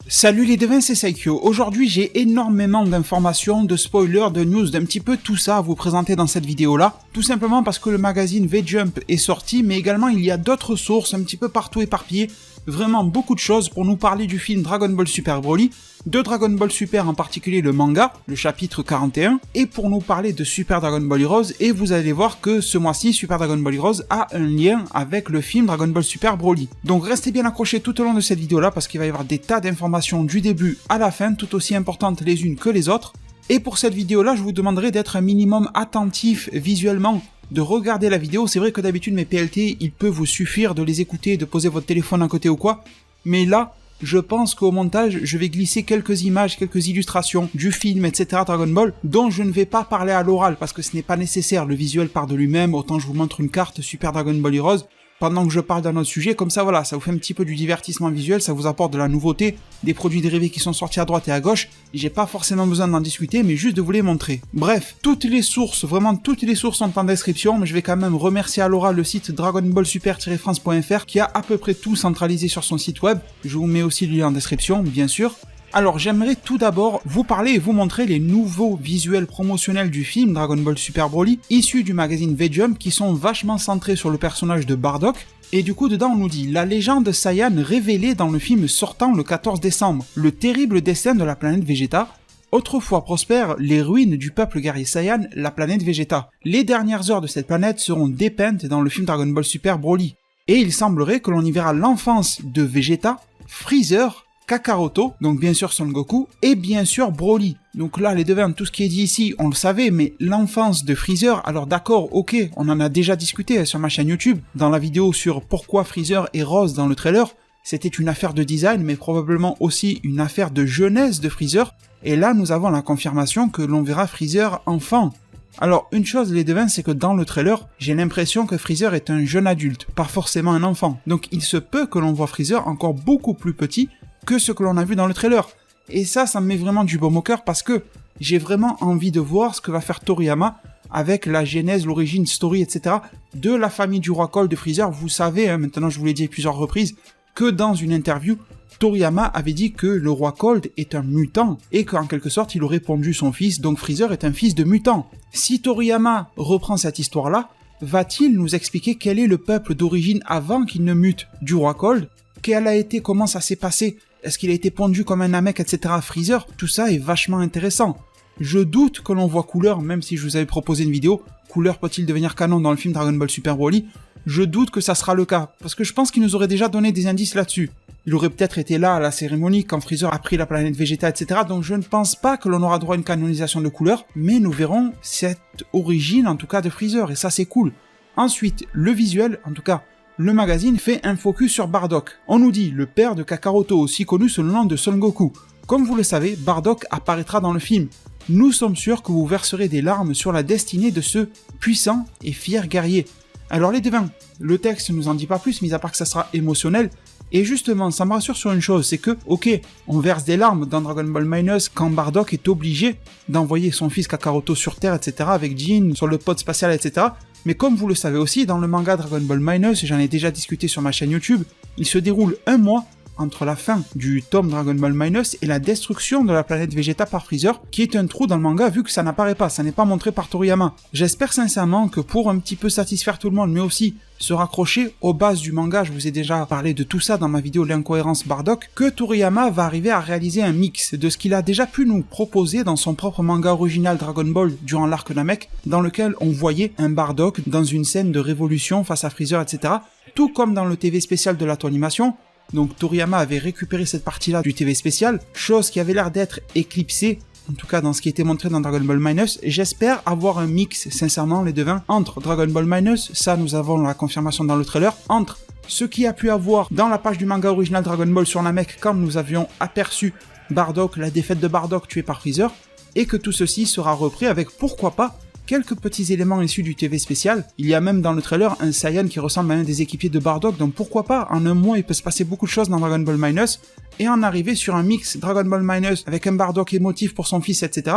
Salut les devins, c'est Saikyo. Aujourd'hui j'ai énormément d'informations, de spoilers, de news, d'un petit peu tout ça à vous présenter dans cette vidéo-là. Tout simplement parce que le magazine V-Jump est sorti, mais également il y a d'autres sources un petit peu partout éparpillées. Vraiment beaucoup de choses pour nous parler du film Dragon Ball Super Broly, de Dragon Ball Super en particulier le manga, le chapitre 41, et pour nous parler de Super Dragon Ball Heroes, et vous allez voir que ce mois-ci Super Dragon Ball Heroes a un lien avec le film Dragon Ball Super Broly. Donc restez bien accrochés tout au long de cette vidéo-là parce qu'il va y avoir des tas d'informations du début à la fin, tout aussi importantes les unes que les autres. Et pour cette vidéo-là, je vous demanderai d'être un minimum attentif visuellement, de regarder la vidéo. C'est vrai que d'habitude mes PLT, il peut vous suffire de les écouter, de poser votre téléphone à côté ou quoi, mais là, je pense qu'au montage, je vais glisser quelques images, quelques illustrations du film, etc. Dragon Ball, dont je ne vais pas parler à l'oral parce que ce n'est pas nécessaire, le visuel part de lui-même, autant je vous montre une carte Super Dragon Ball Heroes, pendant que je parle d'un autre sujet, comme ça voilà, ça vous fait un petit peu du divertissement visuel, ça vous apporte de la nouveauté, des produits dérivés qui sont sortis à droite et à gauche, j'ai pas forcément besoin d'en discuter, mais juste de vous les montrer. Bref, toutes les sources, vraiment toutes les sources sont en description, mais je vais quand même remercier à l'oral le site dragonballsuper-france.fr qui a à peu près tout centralisé sur son site web, je vous mets aussi le lien en description, bien sûr. Alors j'aimerais tout d'abord vous parler et vous montrer les nouveaux visuels promotionnels du film Dragon Ball Super Broly, issus du magazine V-Jump, qui sont vachement centrés sur le personnage de Bardock. Et du coup dedans on nous dit « La légende Saiyan révélée dans le film sortant le 14 décembre, le terrible destin de la planète Vegeta. Autrefois prospère, les ruines du peuple guerrier Saiyan, la planète Vegeta. Les dernières heures de cette planète seront dépeintes dans le film Dragon Ball Super Broly. Et il semblerait que l'on y verra l'enfance de Vegeta, Freezer, Kakaroto, donc bien sûr Son Goku, et bien sûr Broly. Donc là, les devins, tout ce qui est dit ici, on le savait, mais l'enfance de Freezer, alors d'accord, ok, on en a déjà discuté sur ma chaîne YouTube, dans la vidéo sur pourquoi Freezer est rose dans le trailer, c'était une affaire de design, mais probablement aussi une affaire de jeunesse de Freezer, et là nous avons la confirmation que l'on verra Freezer enfant. Alors, une chose les devins, c'est que dans le trailer, j'ai l'impression que Freezer est un jeune adulte, pas forcément un enfant. Donc il se peut que l'on voit Freezer encore beaucoup plus petit que ce que l'on a vu dans le trailer. Et ça me met vraiment du baume au cœur parce que j'ai vraiment envie de voir ce que va faire Toriyama avec la genèse, l'origine, story, etc. de la famille du roi Cold de Freezer. Vous savez, maintenant je vous l'ai dit à plusieurs reprises, que dans une interview, Toriyama avait dit que le roi Cold est un mutant et qu'en quelque sorte il aurait pondu son fils, donc Freezer est un fils de mutant. Si Toriyama reprend cette histoire-là, va-t-il nous expliquer quel est le peuple d'origine avant qu'il ne mute du roi Cold? Quel a été, comment ça s'est passé? Est-ce qu'il a été pondu comme un Namek, etc. Freezer? Tout ça est vachement intéressant. Je doute que l'on voit Cooler, même si je vous avais proposé une vidéo. Cooler peut-il devenir canon dans le film Dragon Ball Super Broly? Je doute que ça sera le cas, parce que je pense qu'il nous aurait déjà donné des indices là-dessus. Il aurait peut-être été là à la cérémonie quand Freezer a pris la planète Vegeta, etc. Donc je ne pense pas que l'on aura droit à une canonisation de Cooler, mais nous verrons cette origine en tout cas de Freezer, et ça c'est cool. Ensuite, le visuel, en tout cas, le magazine fait un focus sur Bardock. On nous dit le père de Kakaroto, aussi connu sous le nom de Son Goku. Comme vous le savez, Bardock apparaîtra dans le film. Nous sommes sûrs que vous verserez des larmes sur la destinée de ce puissant et fier guerrier. Alors les devins, le texte ne nous en dit pas plus, mis à part que ça sera émotionnel. Et justement, ça me rassure sur une chose, c'est que, ok, on verse des larmes dans Dragon Ball Minus quand Bardock est obligé d'envoyer son fils Kakaroto sur Terre, etc., avec Jin, sur le pod spatial, etc., mais comme vous le savez aussi, dans le manga Dragon Ball Minus, j'en ai déjà discuté sur ma chaîne YouTube, il se déroule un mois entre la fin du tome Dragon Ball Minus et la destruction de la planète Vegeta par Freezer, qui est un trou dans le manga vu que ça n'apparaît pas, ça n'est pas montré par Toriyama. J'espère sincèrement que pour un petit peu satisfaire tout le monde, mais aussi se raccrocher aux bases du manga, je vous ai déjà parlé de tout ça dans ma vidéo L'incohérence Bardock, que Toriyama va arriver à réaliser un mix de ce qu'il a déjà pu nous proposer dans son propre manga original Dragon Ball durant l'arc Namek, dans lequel on voyait un Bardock dans une scène de révolution face à Freezer, etc. Tout comme dans le TV spécial de l'Ato Animation. Donc Toriyama avait récupéré cette partie-là du TV spécial, chose qui avait l'air d'être éclipsée, en tout cas dans ce qui était montré dans Dragon Ball Minus. J'espère avoir un mix, sincèrement les devins, entre Dragon Ball Minus, ça nous avons la confirmation dans le trailer, entre ce qu'il y a pu avoir dans la page du manga original Dragon Ball sur Namek quand nous avions aperçu Bardock, la défaite de Bardock tué par Freezer, et que tout ceci sera repris avec, pourquoi pas, quelques petits éléments issus du TV spécial. Il y a même dans le trailer un Saiyan qui ressemble à un des équipiers de Bardock, donc pourquoi pas, en un mois il peut se passer beaucoup de choses dans Dragon Ball Minus, et en arriver sur un mix Dragon Ball Minus avec un Bardock émotif pour son fils, etc.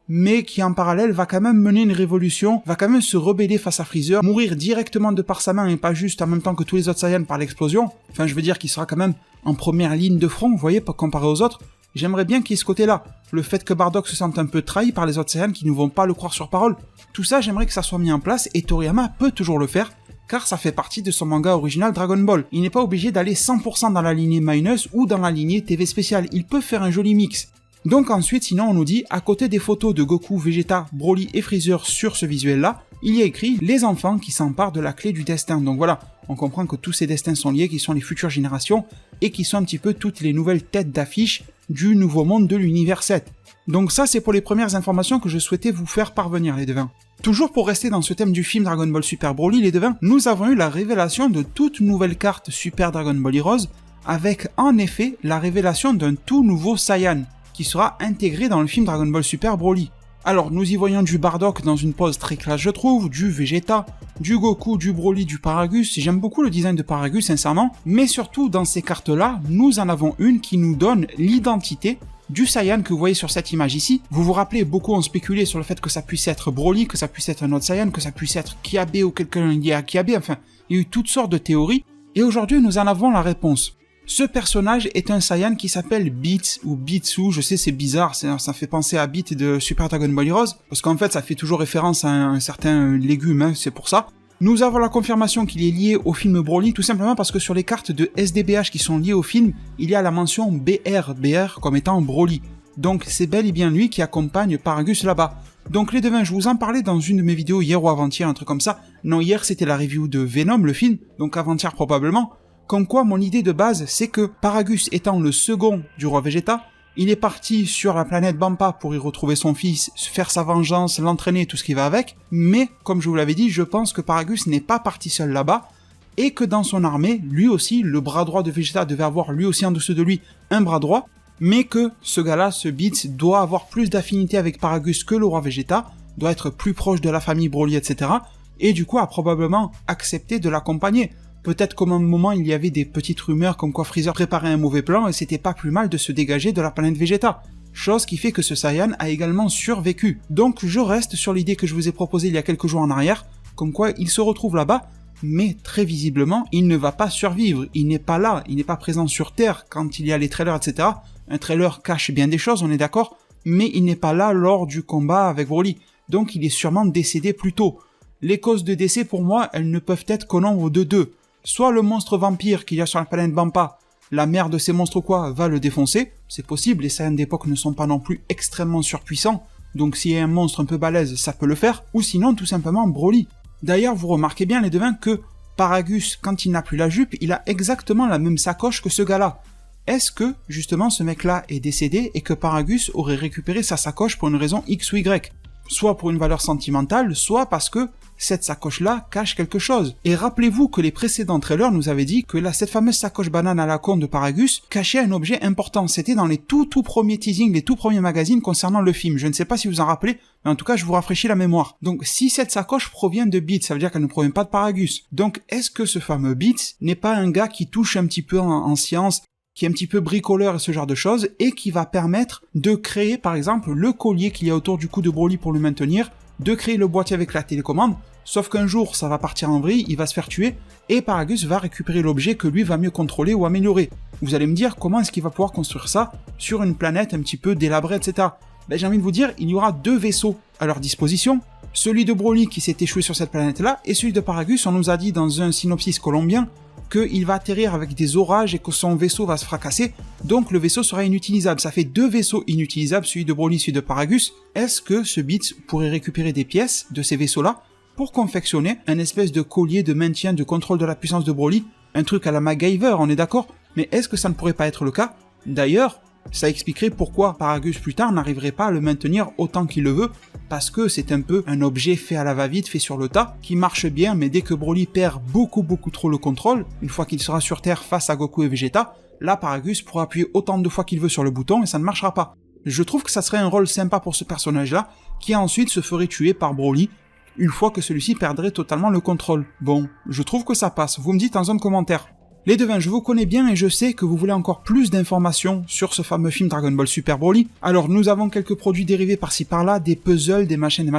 mais qui en parallèle va quand même mener une révolution, va quand même se rebeller face à Freezer, mourir directement de par sa main et pas juste en même temps que tous les autres Saiyans par l'explosion. Enfin, je veux dire qu'il sera quand même en première ligne de front, vous voyez, pas comparé aux autres. J'aimerais bien qu'il y ait ce côté-là. Le fait que Bardock se sente un peu trahi par les autres Saiyans qui ne vont pas le croire sur parole. Tout ça, j'aimerais que ça soit mis en place et Toriyama peut toujours le faire, car ça fait partie de son manga original Dragon Ball. Il n'est pas obligé d'aller 100% dans la lignée Minus ou dans la lignée TV spéciale, il peut faire un joli mix. Donc ensuite, sinon on nous dit, à côté des photos de Goku, Vegeta, Broly et Freezer sur ce visuel-là, il y a écrit « Les enfants qui s'emparent de la clé du destin ». Donc voilà, on comprend que tous ces destins sont liés, qui sont les futures générations, et qui sont un petit peu toutes les nouvelles têtes d'affiche du nouveau monde de l'univers 7. Donc ça, c'est pour les premières informations que je souhaitais vous faire parvenir, les devins. Toujours pour rester dans ce thème du film Dragon Ball Super Broly, les devins, nous avons eu la révélation de toute nouvelle carte Super Dragon Ball Heroes, avec en effet la révélation d'un tout nouveau Saiyan, qui sera intégré dans le film Dragon Ball Super Broly. Alors, nous y voyons du Bardock dans une pose très classe je trouve, du Vegeta, du Goku, du Broly, du Paragus, j'aime beaucoup le design de Paragus sincèrement, mais surtout dans ces cartes-là, nous en avons une qui nous donne l'identité du Saiyan que vous voyez sur cette image ici. Vous vous rappelez, beaucoup ont spéculé sur le fait que ça puisse être Broly, que ça puisse être un autre Saiyan, que ça puisse être Kiabe ou quelqu'un lié à Kiabe, enfin, il y a eu toutes sortes de théories, et aujourd'hui nous en avons la réponse. Ce personnage est un Saiyan qui s'appelle Beats ou Bitsu, je sais c'est bizarre, ça fait penser à Beat de Super Dragon Ball Heroes, parce qu'en fait ça fait toujours référence à un certain légume, hein, c'est pour ça. Nous avons la confirmation qu'il est lié au film Broly, tout simplement parce que sur les cartes de SDBH qui sont liées au film, il y a la mention BR comme étant Broly. Donc c'est bel et bien lui qui accompagne Paragus là-bas. Donc les devins, je vous en parlais dans une de mes vidéos hier ou avant-hier, un truc comme ça. Non, hier c'était la review de Venom, le film, donc avant-hier probablement. Comme quoi, mon idée de base, c'est que Paragus étant le second du roi Vegeta, il est parti sur la planète Bampa pour y retrouver son fils, faire sa vengeance, l'entraîner, tout ce qui va avec, mais, comme je vous l'avais dit, je pense que Paragus n'est pas parti seul là-bas, et que dans son armée, lui aussi, le bras droit de Vegeta devait avoir lui aussi en dessous de lui un bras droit, mais que ce gars-là, ce Beats, doit avoir plus d'affinité avec Paragus que le roi Vegeta, doit être plus proche de la famille Broly, etc., et du coup a probablement accepté de l'accompagner. Peut-être qu'au même moment, il y avait des petites rumeurs comme quoi Freezer préparait un mauvais plan et c'était pas plus mal de se dégager de la planète Vegeta. Chose qui fait que ce Saiyan a également survécu. Donc je reste sur l'idée que je vous ai proposée il y a quelques jours en arrière, comme quoi il se retrouve là-bas, mais très visiblement, il ne va pas survivre. Il n'est pas là, il n'est pas présent sur Terre quand il y a les trailers, etc. Un trailer cache bien des choses, on est d'accord, mais il n'est pas là lors du combat avec Broly. Donc il est sûrement décédé plus tôt. Les causes de décès, pour moi, elles ne peuvent être qu'au nombre de deux. Soit le monstre vampire qu'il y a sur la planète Bampa, la mère de ces monstres ou quoi, va le défoncer, c'est possible, les Saiyans d'époque ne sont pas non plus extrêmement surpuissants, donc s'il y a un monstre un peu balèze, ça peut le faire, ou sinon tout simplement Broly. D'ailleurs, vous remarquez bien les devins que Paragus, quand il n'a plus la jupe, il a exactement la même sacoche que ce gars-là. Est-ce que, justement, ce mec-là est décédé et que Paragus aurait récupéré sa sacoche pour une raison X ou Y ? Soit pour une valeur sentimentale, soit parce que cette sacoche-là cache quelque chose. Et rappelez-vous que les précédents trailers nous avaient dit que cette fameuse sacoche banane à la con de Paragus cachait un objet important. C'était dans les tout premiers teasings, les tout premiers magazines concernant le film. Je ne sais pas si vous en rappelez, mais en tout cas je vous rafraîchis la mémoire. Donc si cette sacoche provient de Beats, ça veut dire qu'elle ne provient pas de Paragus. Donc est-ce que ce fameux Beats n'est pas un gars qui touche un petit peu en science, qui est un petit peu bricoleur et ce genre de choses, et qui va permettre de créer par exemple le collier qu'il y a autour du cou de Broly pour le maintenir, de créer le boîtier avec la télécommande, sauf qu'un jour ça va partir en vrille, il va se faire tuer, et Paragus va récupérer l'objet que lui va mieux contrôler ou améliorer. Vous allez me dire comment est-ce qu'il va pouvoir construire ça sur une planète un petit peu délabrée, etc. Ben, j'ai envie de vous dire, il y aura deux vaisseaux à leur disposition, celui de Broly qui s'est échoué sur cette planète-là, et celui de Paragus, on nous a dit dans un synopsis colombien, qu'il va atterrir avec des orages et que son vaisseau va se fracasser, donc le vaisseau sera inutilisable. Ça fait deux vaisseaux inutilisables, celui de Broly, celui de Paragus. Est-ce que ce Beats pourrait récupérer des pièces de ces vaisseaux-là pour confectionner un espèce de collier de maintien de contrôle de la puissance de Broly? Un truc à la MacGyver, on est d'accord? Mais est-ce que ça ne pourrait pas être le cas? D'ailleurs, ça expliquerait pourquoi Paragus plus tard n'arriverait pas à le maintenir autant qu'il le veut, parce que c'est un peu un objet fait à la va-vite, fait sur le tas, qui marche bien, mais dès que Broly perd beaucoup trop le contrôle, une fois qu'il sera sur Terre face à Goku et Vegeta, là Paragus pourra appuyer autant de fois qu'il veut sur le bouton et ça ne marchera pas. Je trouve que ça serait un rôle sympa pour ce personnage-là, qui ensuite se ferait tuer par Broly, une fois que celui-ci perdrait totalement le contrôle. Bon, je trouve que ça passe, vous me dites en zone commentaire. Les devins, je vous connais bien et je sais que vous voulez encore plus d'informations sur ce fameux film Dragon Ball Super Broly. Alors nous avons quelques produits dérivés par-ci par-là, des puzzles, des machins,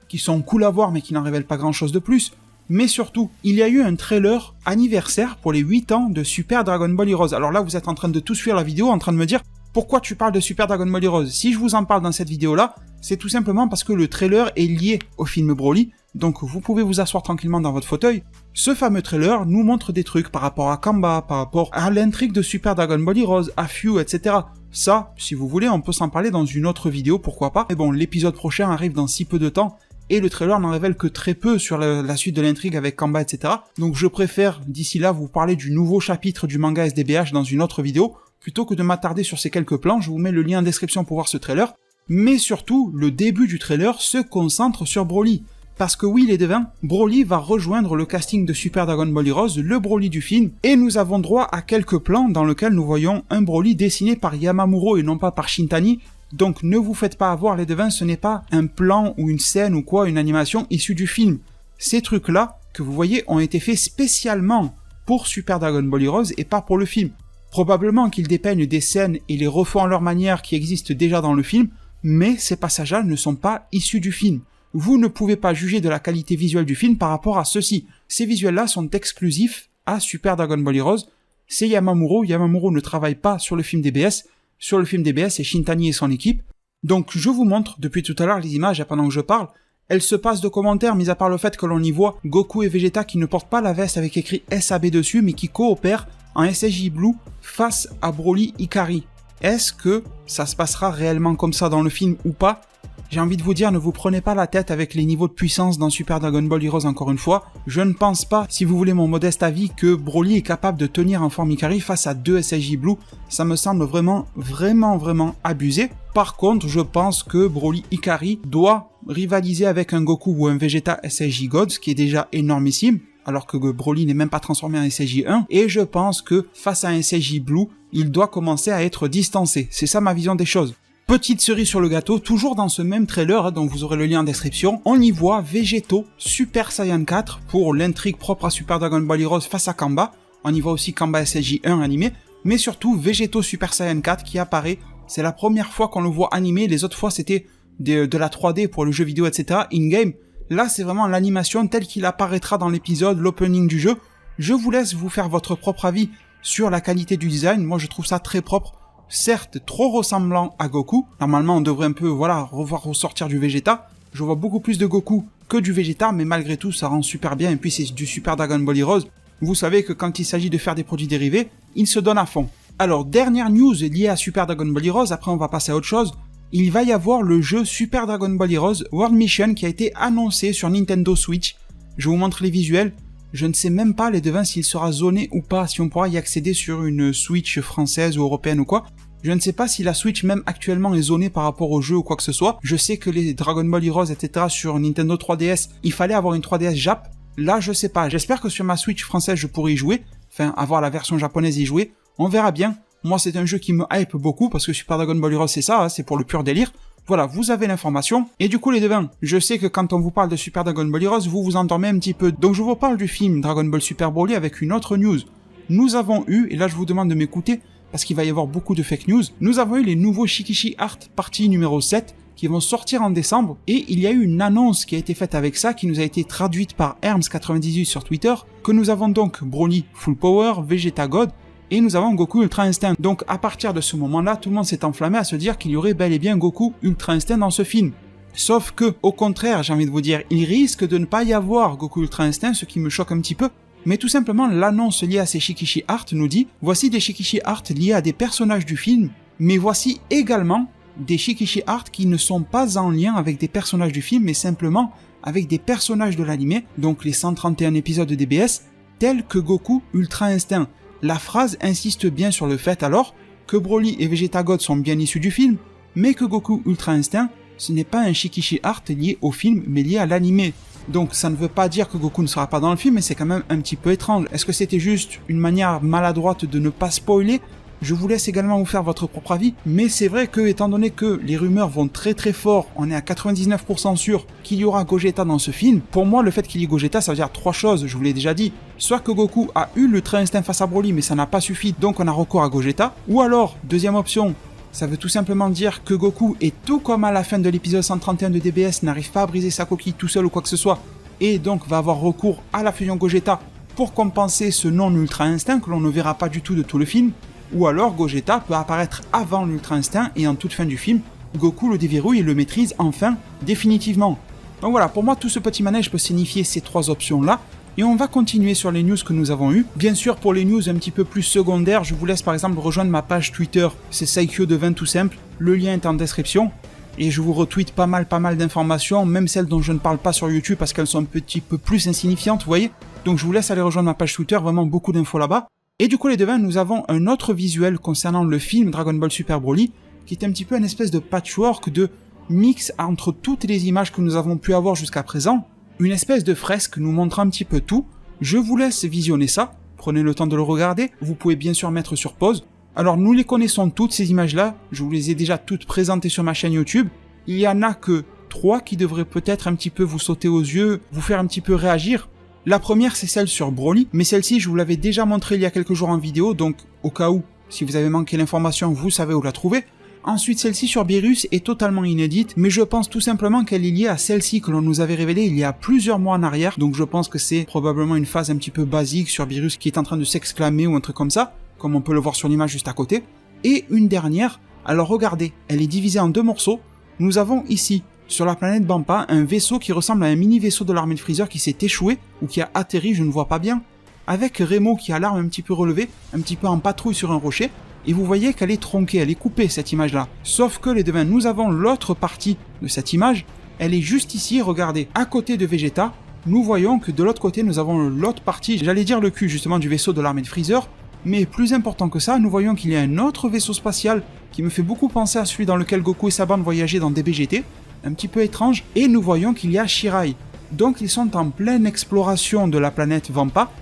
qui sont cool à voir mais qui n'en révèlent pas grand-chose de plus. Mais surtout, il y a eu un trailer anniversaire pour les 8 ans de Super Dragon Ball Heroes. Alors là, vous êtes en train de tout suivre la vidéo, en train de me dire pourquoi tu parles de Super Dragon Ball Heroes. Si je vous en parle dans cette vidéo-là, c'est tout simplement parce que le trailer est lié au film Broly, donc vous pouvez vous asseoir tranquillement dans votre fauteuil. Ce fameux trailer nous montre des trucs par rapport à Kamba, par rapport à l'intrigue de Super Dragon Ball Heroes, à Fyu, etc. Ça, si vous voulez, on peut s'en parler dans une autre vidéo, pourquoi pas. Mais bon, l'épisode prochain arrive dans si peu de temps, et le trailer n'en révèle que très peu sur la suite de l'intrigue avec Kamba, etc. Donc je préfère, d'ici là, vous parler du nouveau chapitre du manga SDBH dans une autre vidéo, plutôt que de m'attarder sur ces quelques plans. Je vous mets le lien en description pour voir ce trailer. Mais surtout, le début du trailer se concentre sur Broly. Parce que oui, les devins, Broly va rejoindre le casting de Super Dragon Ball Heroes, le Broly du film, et nous avons droit à quelques plans dans lesquels nous voyons un Broly dessiné par Yamamuro et non pas par Shintani. Donc ne vous faites pas avoir, les devins, ce n'est pas un plan ou une scène ou quoi, une animation issue du film. Ces trucs-là, que vous voyez, ont été faits spécialement pour Super Dragon Ball Heroes et pas pour le film. Probablement qu'ils dépeignent des scènes et les refont à leur manière qui existent déjà dans le film, mais ces passages-là ne sont pas issus du film. Vous ne pouvez pas juger de la qualité visuelle du film par rapport à ceci. Ces visuels-là sont exclusifs à Super Dragon Ball Heroes. C'est Yamamuro. Yamamuro ne travaille pas sur le film DBS. Sur le film DBS, c'est Shintani et son équipe. Donc je vous montre depuis tout à l'heure les images pendant que je parle. Elles se passent de commentaires, mis à part le fait que l'on y voit Goku et Vegeta qui ne portent pas la veste avec écrit SAB dessus, mais qui coopèrent en SSJ Blue face à Broly Ikari. Est-ce que ça se passera réellement comme ça dans le film ou pas ? J'ai envie de vous dire, ne vous prenez pas la tête avec les niveaux de puissance dans Super Dragon Ball Heroes encore une fois. Je ne pense pas, si vous voulez mon modeste avis, que Broly est capable de tenir en forme Ikari face à 2 SSJ Blue. Ça me semble vraiment abusé. Par contre, je pense que Broly Ikari doit rivaliser avec un Goku ou un Vegeta SSJ God, ce qui est déjà énormissime, alors que Broly n'est même pas transformé en SSJ1, et je pense que face à un SSJ Blue, il doit commencer à être distancé. C'est ça ma vision des choses. Petite cerise sur le gâteau, toujours dans ce même trailer, dont vous aurez le lien en description, on y voit Végéto Super Saiyan 4 pour l'intrigue propre à Super Dragon Ball Heroes face à Kamba. On y voit aussi Kamba SSJ1 animé, mais surtout Végéto Super Saiyan 4 qui apparaît. C'est la première fois qu'on le voit animé, les autres fois c'était de la 3D pour le jeu vidéo, etc. in-game. Là c'est vraiment l'animation telle qu'il apparaîtra dans l'épisode, l'opening du jeu. Je vous laisse vous faire votre propre avis sur la qualité du design, moi je trouve ça très propre. Certes, trop ressemblant à Goku. Normalement, on devrait un peu, revoir ressortir du Vegeta. Je vois beaucoup plus de Goku que du Vegeta, mais malgré tout, ça rend super bien. Et puis, c'est du Super Dragon Ball Heroes. Vous savez que quand il s'agit de faire des produits dérivés, il se donne à fond. Alors, dernière news liée à Super Dragon Ball Heroes, après on va passer à autre chose. Il va y avoir le jeu Super Dragon Ball Heroes World Mission qui a été annoncé sur Nintendo Switch. Je vous montre les visuels. Je ne sais même pas, les devins, s'il sera zoné ou pas, si on pourra y accéder sur une Switch française ou européenne ou quoi. Je ne sais pas si la Switch même actuellement est zonée par rapport au jeu ou quoi que ce soit. Je sais que les Dragon Ball Heroes, etc. sur Nintendo 3DS, il fallait avoir une 3DS Jap. Là, je sais pas. J'espère que sur ma Switch française, je pourrai y jouer. Enfin, avoir la version japonaise y jouer. On verra bien. Moi, c'est un jeu qui me hype beaucoup parce que Super Dragon Ball Heroes, c'est ça, hein, c'est pour le pur délire. Voilà, vous avez l'information. Et du coup, les devins, je sais que quand on vous parle de Super Dragon Ball Heroes, vous vous endormez un petit peu. Donc, je vous parle du film Dragon Ball Super Broly avec une autre news. Nous avons eu, et là, je vous demande de m'écouter, parce qu'il va y avoir beaucoup de fake news, nous avons eu les nouveaux Shikishi Art partie numéro 7 qui vont sortir en décembre, et il y a eu une annonce qui a été faite avec ça, qui nous a été traduite par Herms98 sur Twitter, que nous avons donc Broly Full Power, Vegeta God, et nous avons Goku Ultra Instinct. Donc à partir de ce moment-là, tout le monde s'est enflammé à se dire qu'il y aurait bel et bien Goku Ultra Instinct dans ce film. Sauf que, au contraire, j'ai envie de vous dire, il risque de ne pas y avoir Goku Ultra Instinct, ce qui me choque un petit peu, mais tout simplement l'annonce liée à ces Shikishi Art nous dit « Voici des Shikishi Art liés à des personnages du film, mais voici également des Shikishi Art qui ne sont pas en lien avec des personnages du film, mais simplement avec des personnages de l'anime, donc les 131 épisodes de DBS, tels que Goku Ultra Instinct. » La phrase insiste bien sur le fait alors que Broly et Vegeta God sont bien issus du film, mais que Goku Ultra Instinct, ce n'est pas un Shikishi Art lié au film, mais lié à l'anime. Donc ça ne veut pas dire que Goku ne sera pas dans le film, mais c'est quand même un petit peu étrange. Est-ce que c'était juste une manière maladroite de ne pas spoiler? Je vous laisse également vous faire votre propre avis, mais c'est vrai que, étant donné que les rumeurs vont très très fort, on est à 99% sûr qu'il y aura Gogeta dans ce film, pour moi le fait qu'il y ait Gogeta ça veut dire 3 choses, je vous l'ai déjà dit. Soit que Goku a eu l'Ultra Instinct face à Broly mais ça n'a pas suffi donc on a recours à Gogeta, ou alors, deuxième option, ça veut tout simplement dire que Goku est tout comme à la fin de l'épisode 131 de DBS n'arrive pas à briser sa coquille tout seul ou quoi que ce soit, et donc va avoir recours à la fusion Gogeta pour compenser ce non-Ultra Instinct que l'on ne verra pas du tout de tout le film. Ou alors Gogeta peut apparaître avant l'Ultra Instinct et en toute fin du film, Goku le déverrouille et le maîtrise enfin définitivement. Donc voilà, pour moi tout ce petit manège peut signifier ces 3 options là, et on va continuer sur les news que nous avons eues. Bien sûr pour les news un petit peu plus secondaires, je vous laisse par exemple rejoindre ma page Twitter, c'est Saikyo20 tout simple, le lien est en description, et je vous retweete pas mal d'informations, même celles dont je ne parle pas sur YouTube parce qu'elles sont un petit peu plus insignifiantes, vous voyez. Donc je vous laisse aller rejoindre ma page Twitter, vraiment beaucoup d'infos là-bas. Et du coup les devins, nous avons un autre visuel concernant le film Dragon Ball Super Broly, qui est un petit peu une espèce de patchwork de mix entre toutes les images que nous avons pu avoir jusqu'à présent, une espèce de fresque nous montrant un petit peu tout. Je vous laisse visionner ça, prenez le temps de le regarder, vous pouvez bien sûr mettre sur pause. Alors nous les connaissons toutes ces images-là, je vous les ai déjà toutes présentées sur ma chaîne YouTube, il y en a que 3 qui devraient peut-être un petit peu vous sauter aux yeux, vous faire un petit peu réagir. La première c'est celle sur Broly, mais celle-ci je vous l'avais déjà montrée il y a quelques jours en vidéo, donc au cas où, si vous avez manqué l'information, vous savez où la trouver. Ensuite celle-ci sur Beerus est totalement inédite, mais je pense tout simplement qu'elle est liée à celle-ci que l'on nous avait révélée il y a plusieurs mois en arrière, donc je pense que c'est probablement une phase un petit peu basique sur Beerus qui est en train de s'exclamer ou un truc comme ça, comme on peut le voir sur l'image juste à côté. Et une dernière, alors regardez, elle est divisée en 2 morceaux, nous avons ici, sur la planète Bampa, un vaisseau qui ressemble à un mini-vaisseau de l'armée de Freezer qui s'est échoué, ou qui a atterri, je ne vois pas bien, avec Remo qui a l'arme un petit peu relevée, un petit peu en patrouille sur un rocher, et vous voyez qu'elle est tronquée, elle est coupée cette image-là. Sauf que les devins, nous avons l'autre partie de cette image, elle est juste ici, regardez, à côté de Vegeta, nous voyons que de l'autre côté nous avons l'autre partie, j'allais dire le cul justement du vaisseau de l'armée de Freezer, mais plus important que ça, nous voyons qu'il y a un autre vaisseau spatial qui me fait beaucoup penser à celui dans lequel Goku et sa bande voyageaient dans DBGT, un petit peu étrange, et nous voyons qu'il y a Shirai. Donc ils sont en pleine exploration de la planète Vampa,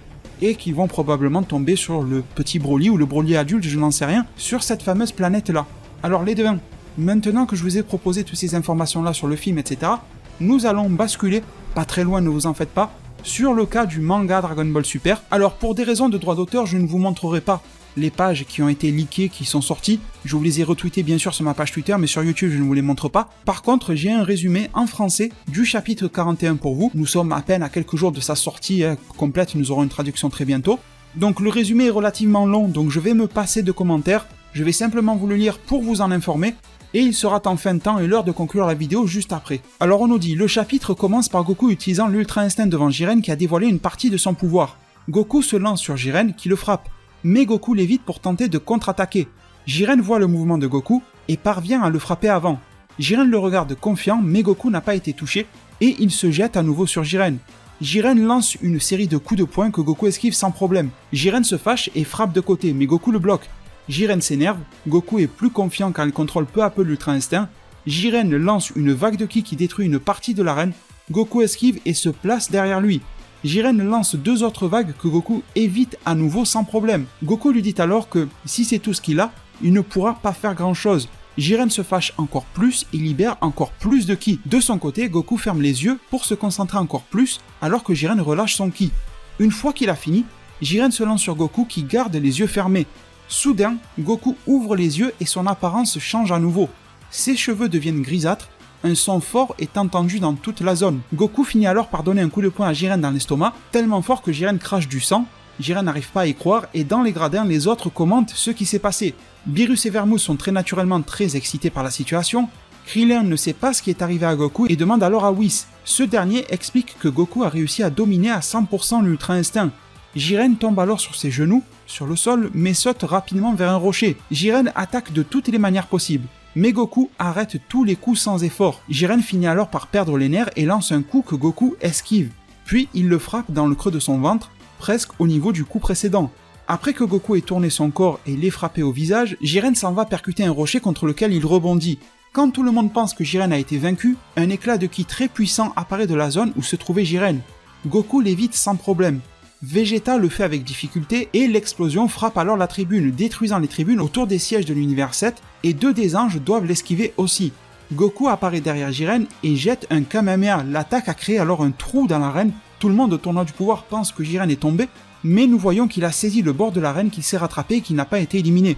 et qu'ils vont probablement tomber sur le petit Broly, ou le Broly adulte, je n'en sais rien, sur cette fameuse planète-là. Alors les devins, maintenant que je vous ai proposé toutes ces informations-là sur le film, etc., nous allons basculer, pas très loin, ne vous en faites pas, sur le cas du manga Dragon Ball Super. Alors pour des raisons de droit d'auteur, je ne vous montrerai pas les pages qui ont été leakées, qui sont sorties. Je vous les ai retweetées bien sûr sur ma page Twitter, mais sur YouTube je ne vous les montre pas. Par contre, j'ai un résumé en français du chapitre 41 pour vous. Nous sommes à peine à quelques jours de sa sortie complète, nous aurons une traduction très bientôt. Donc le résumé est relativement long, donc je vais me passer de commentaires. Je vais simplement vous le lire pour vous en informer, et il sera en fin de temps et l'heure de conclure la vidéo juste après. Alors on nous dit, le chapitre commence par Goku utilisant l'Ultra Instinct devant Jiren qui a dévoilé une partie de son pouvoir. Goku se lance sur Jiren qui le frappe, mais Goku l'évite pour tenter de contre-attaquer. Jiren voit le mouvement de Goku et parvient à le frapper avant. Jiren le regarde confiant, mais Goku n'a pas été touché et il se jette à nouveau sur Jiren. Jiren lance une série de coups de poing que Goku esquive sans problème. Jiren se fâche et frappe de côté, mais Goku le bloque. Jiren s'énerve, Goku est plus confiant car il contrôle peu à peu l'Ultra Instinct. Jiren lance une vague de ki qui détruit une partie de l'arène. Goku esquive et se place derrière lui. Jiren lance 2 autres vagues que Goku évite à nouveau sans problème. Goku lui dit alors que si c'est tout ce qu'il a, il ne pourra pas faire grand chose. Jiren se fâche encore plus et libère encore plus de ki. De son côté, Goku ferme les yeux pour se concentrer encore plus alors que Jiren relâche son ki. Une fois qu'il a fini, Jiren se lance sur Goku qui garde les yeux fermés. Soudain, Goku ouvre les yeux et son apparence change à nouveau. Ses cheveux deviennent grisâtres, un son fort est entendu dans toute la zone. Goku finit alors par donner un coup de poing à Jiren dans l'estomac, tellement fort que Jiren crache du sang. Jiren n'arrive pas à y croire et dans les gradins, les autres commentent ce qui s'est passé. Beerus et Vermouth sont très naturellement très excités par la situation. Krillin ne sait pas ce qui est arrivé à Goku et demande alors à Whis. Ce dernier explique que Goku a réussi à dominer à 100% l'Ultra Instinct. Jiren tombe alors sur ses genoux, sur le sol, mais saute rapidement vers un rocher. Jiren attaque de toutes les manières possibles. Mais Goku arrête tous les coups sans effort. Jiren finit alors par perdre les nerfs et lance un coup que Goku esquive. Puis il le frappe dans le creux de son ventre, presque au niveau du coup précédent. Après que Goku ait tourné son corps et l'ait frappé au visage, Jiren s'en va percuter un rocher contre lequel il rebondit. Quand tout le monde pense que Jiren a été vaincu, un éclat de ki très puissant apparaît de la zone où se trouvait Jiren. Goku l'évite sans problème. Vegeta le fait avec difficulté et l'explosion frappe alors la tribune, détruisant les tribunes autour des sièges de l'univers 7 et 2 des anges doivent l'esquiver aussi. Goku apparaît derrière Jiren et jette un Kamehameha, l'attaque a créé alors un trou dans l'arène, tout le monde au tournoi du pouvoir pense que Jiren est tombé, mais nous voyons qu'il a saisi le bord de l'arène, qu'il s'est rattrapé et qu'il n'a pas été éliminé.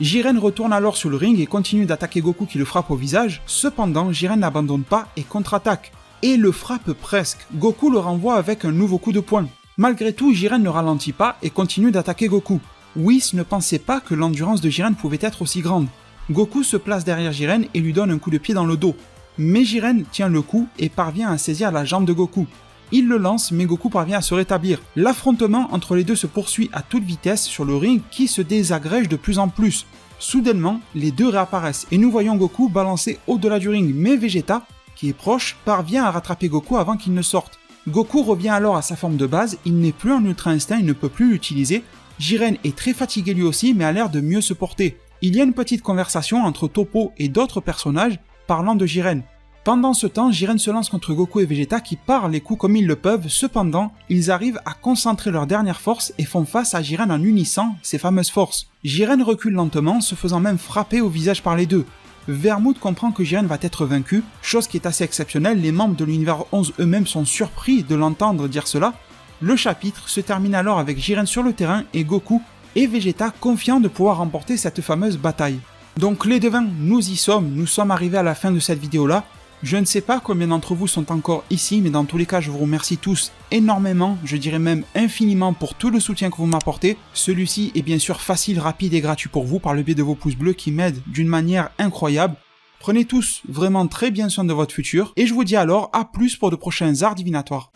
Jiren retourne alors sur le ring et continue d'attaquer Goku qui le frappe au visage, cependant Jiren n'abandonne pas et contre-attaque, et le frappe presque, Goku le renvoie avec un nouveau coup de poing. Malgré tout, Jiren ne ralentit pas et continue d'attaquer Goku. Whis ne pensait pas que l'endurance de Jiren pouvait être aussi grande. Goku se place derrière Jiren et lui donne un coup de pied dans le dos. Mais Jiren tient le coup et parvient à saisir la jambe de Goku. Il le lance mais Goku parvient à se rétablir. L'affrontement entre les deux se poursuit à toute vitesse sur le ring qui se désagrège de plus en plus. Soudainement, les deux réapparaissent et nous voyons Goku balancer au-delà du ring, mais Vegeta, qui est proche, parvient à rattraper Goku avant qu'il ne sorte. Goku revient alors à sa forme de base, il n'est plus en Ultra Instinct, il ne peut plus l'utiliser. Jiren est très fatigué lui aussi mais a l'air de mieux se porter. Il y a une petite conversation entre Toppo et d'autres personnages parlant de Jiren. Pendant ce temps, Jiren se lance contre Goku et Vegeta qui parent les coups comme ils le peuvent, cependant, ils arrivent à concentrer leur dernière force et font face à Jiren en unissant ses fameuses forces. Jiren recule lentement, se faisant même frapper au visage par les deux. Vermouth comprend que Jiren va être vaincu, chose qui est assez exceptionnelle, les membres de l'univers 11 eux-mêmes sont surpris de l'entendre dire cela. Le chapitre se termine alors avec Jiren sur le terrain et Goku et Vegeta confiants de pouvoir remporter cette fameuse bataille. Donc les devins, nous y sommes, nous sommes arrivés à la fin de cette vidéo là. Je ne sais pas combien d'entre vous sont encore ici, mais dans tous les cas je vous remercie tous énormément, je dirais même infiniment pour tout le soutien que vous m'apportez. Celui-ci est bien sûr facile, rapide et gratuit pour vous par le biais de vos pouces bleus qui m'aident d'une manière incroyable. Prenez tous vraiment très bien soin de votre futur, et je vous dis alors à plus pour de prochains arts divinatoires.